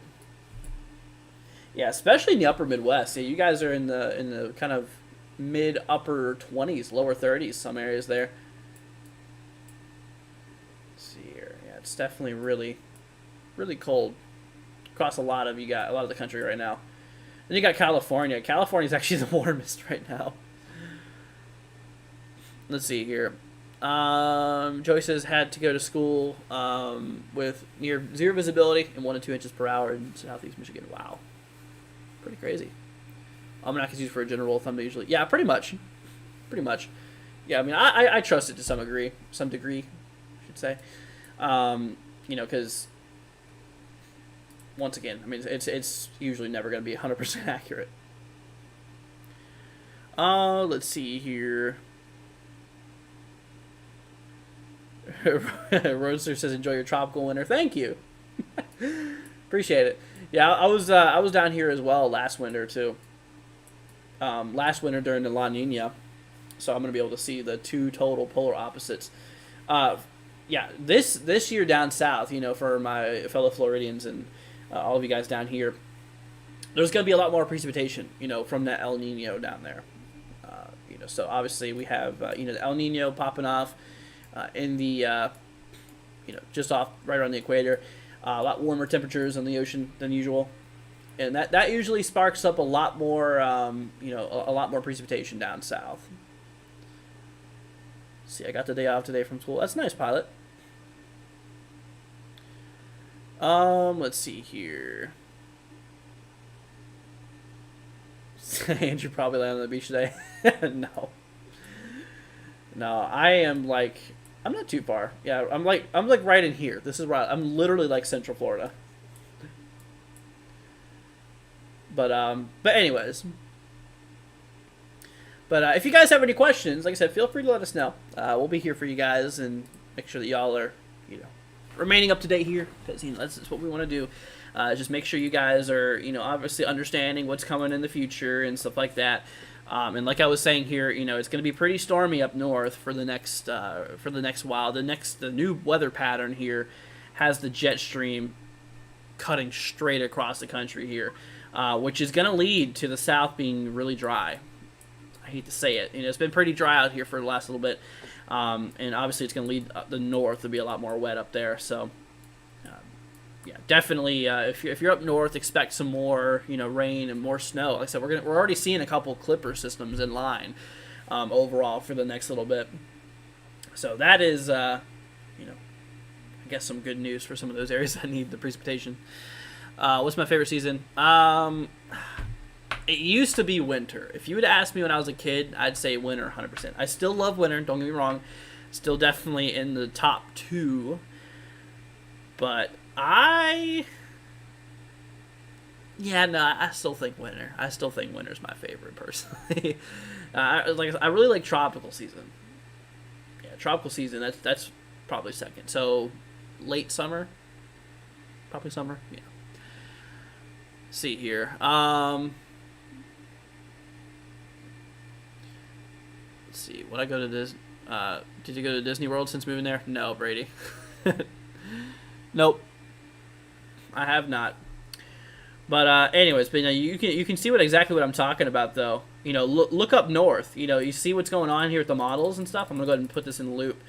Yeah, especially in the upper Midwest. Yeah, you guys are in the kind of mid upper 20s, lower 30s, some areas there. Let's see here. Yeah, it's definitely really, really cold across a lot of the country right now. Then you got California. California's actually the warmest right now. Let's see here. Joey says had to go to school with near zero visibility and 1 to 2 inches per hour in southeast Michigan. Wow. Pretty crazy. Almanac is used for a general rule of thumb usually. Yeah, pretty much. Yeah, I mean, I trust it to some degree, I should say. Because once again, I mean, it's usually never going to be 100% accurate. Let's see here. Roadster says, "Enjoy your tropical winter." Thank you. Appreciate it. Yeah, I was down here as well last winter too. Last winter during the La Niña, so I'm gonna be able to see the two total polar opposites. Yeah, this year down south, for my fellow Floridians and all of you guys down here, there's gonna be a lot more precipitation, from that El Nino down there. So obviously we have the El Nino popping off in the just off right around the equator. A lot warmer temperatures on the ocean than usual, and that usually sparks up a lot more, a lot more precipitation down south. See, I got the day off today from school. That's nice, pilot. Let's see here. Andrew probably landed on the beach today. No, I am like. I'm not too far. Yeah, I'm like right in here. This is where I'm literally like Central Florida. But anyways. But if you guys have any questions, like I said, feel free to let us know. We'll be here for you guys and make sure that y'all are, remaining up to date here, because that's what we want to do. Just make sure you guys are, obviously understanding what's coming in the future and stuff like that. And like I was saying here, it's going to be pretty stormy up north for the next while. The new weather pattern here has the jet stream cutting straight across the country here, which is going to lead to the south being really dry. I hate to say it. It's been pretty dry out here for the last little bit, and obviously it's going to lead the north to be a lot more wet up there. So. Yeah, definitely. If you're up north, expect some more, rain and more snow. Like I said, we're already seeing a couple clipper systems in line, overall for the next little bit. So that is, I guess some good news for some of those areas that need the precipitation. What's my favorite season? It used to be winter. If you would ask me when I was a kid, I'd say winter 100%. I still love winter, don't get me wrong. Still definitely in the top 2. But I still think winter. I still think winter's my favorite, personally. I really like tropical season. Yeah, tropical season, that's probably second. So, late summer? Probably summer, yeah. See here. Let's see. Would I go to this? Did you go to Disney World since moving there? No, Brady. Nope. I have not. But anyways, but you can see exactly what I'm talking about, though. Look up north. You see what's going on here with the models and stuff. I'm gonna go ahead and put this in the loop.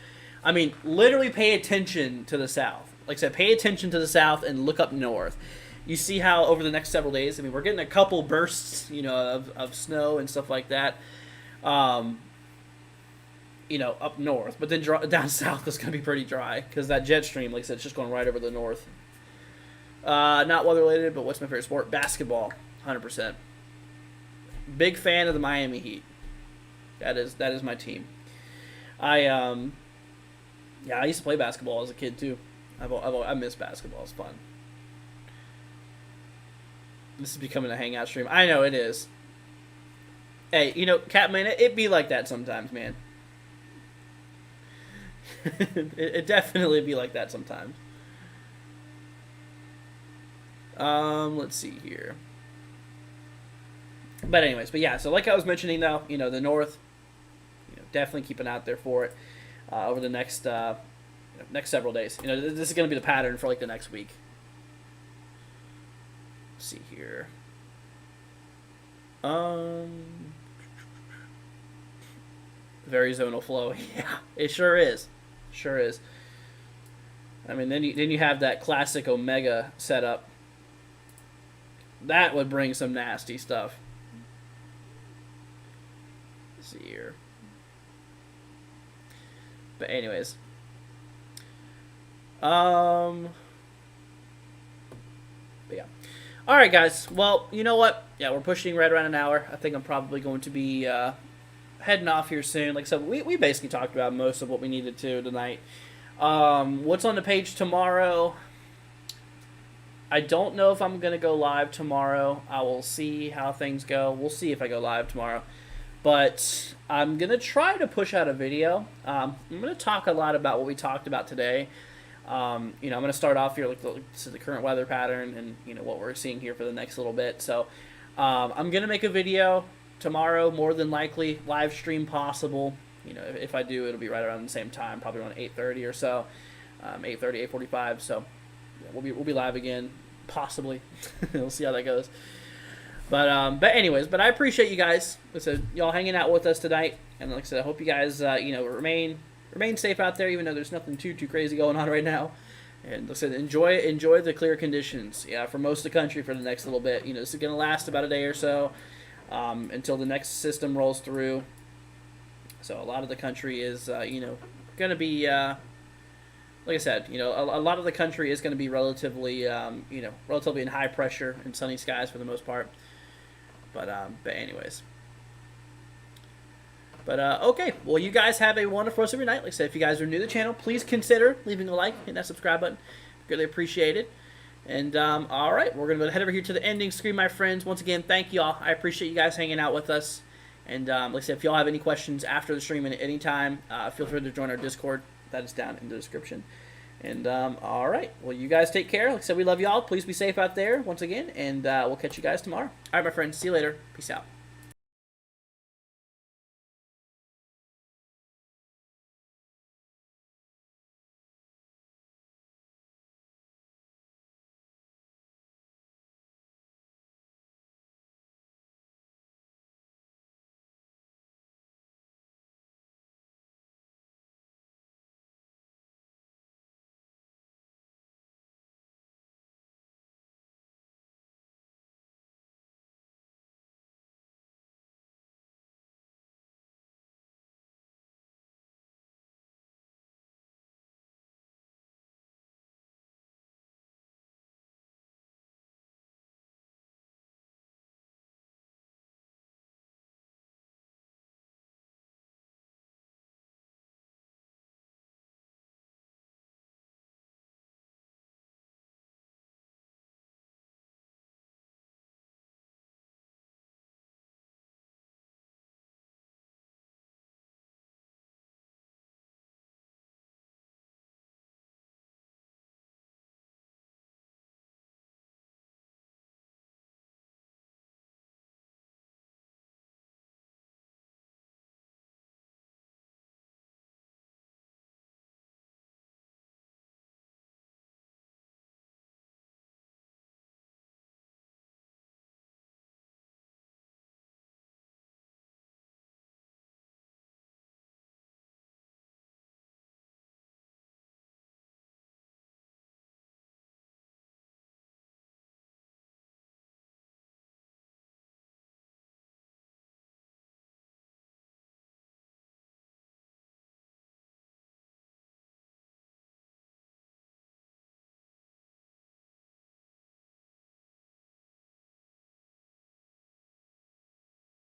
I mean, literally pay attention to the south. Like I said, pay attention to the south and look up north. You see how over the next several days, I mean, we're getting a couple bursts, of snow and stuff like that. Up north, but then down south is going to be pretty dry because that jet stream, like I said, it's just going right over the north. Not weather related, but what's my favorite sport? Basketball, 100%. Big fan of the Miami Heat. That is my team. I used to play basketball as a kid too. I miss basketball. It's fun. This is becoming a hangout stream. I know it is. Hey, Catman, it be like that sometimes, man. it definitely be like that sometimes. Let's see here. But anyways, so like I was mentioning, though, the north, definitely keep an eye out there for it over the next several days. This is going to be the pattern for like the next week. Let's see here. Very zonal flow. Yeah, it sure is. Sure is. I mean, then you have that classic Omega setup. That would bring some nasty stuff. Let's see here. But anyways. But yeah. Alright, guys. Well, you know what? Yeah, we're pushing right around an hour. I think I'm probably going to be heading off here soon. Like I said, we basically talked about most of what we needed to tonight. What's on the page tomorrow? I don't know if I'm going to go live tomorrow. I will see how things go. We'll see if I go live tomorrow. But I'm going to try to push out a video. I'm going to talk a lot about what we talked about today. I'm going to start off here with the current weather pattern and, what we're seeing here for the next little bit. So I'm going to make a video tomorrow, more than likely, live stream possible. If I do, it'll be right around the same time, probably around 8:30 or so, 8:30, 8:45. So yeah, we'll be live again, possibly. We'll see how that goes. But anyways, I appreciate you guys. Like I said, y'all hanging out with us tonight, and like I said, I hope you guys remain safe out there, even though there's nothing too crazy going on right now. And like I said, enjoy the clear conditions. Yeah, for most of the country for the next little bit. This is gonna last about a day or so. Until the next system rolls through. So a lot of the country is, going to be, like I said, a lot of the country is going to be relatively in high pressure and sunny skies for the most part. But anyways. But, okay. Well, you guys have a wonderful rest of your night. Like I said, if you guys are new to the channel, please consider leaving a like, hitting that subscribe button. Greatly appreciate it. And, all right, we're going to head over here to the ending screen, my friends. Once again, thank you all. I appreciate you guys hanging out with us. And, like I said, if y'all have any questions after the stream at any time, feel free to join our Discord. That is down in the description. And, all right, well, you guys take care. Like I said, we love y'all. Please be safe out there once again. And we'll catch you guys tomorrow. All right, my friends, see you later. Peace out.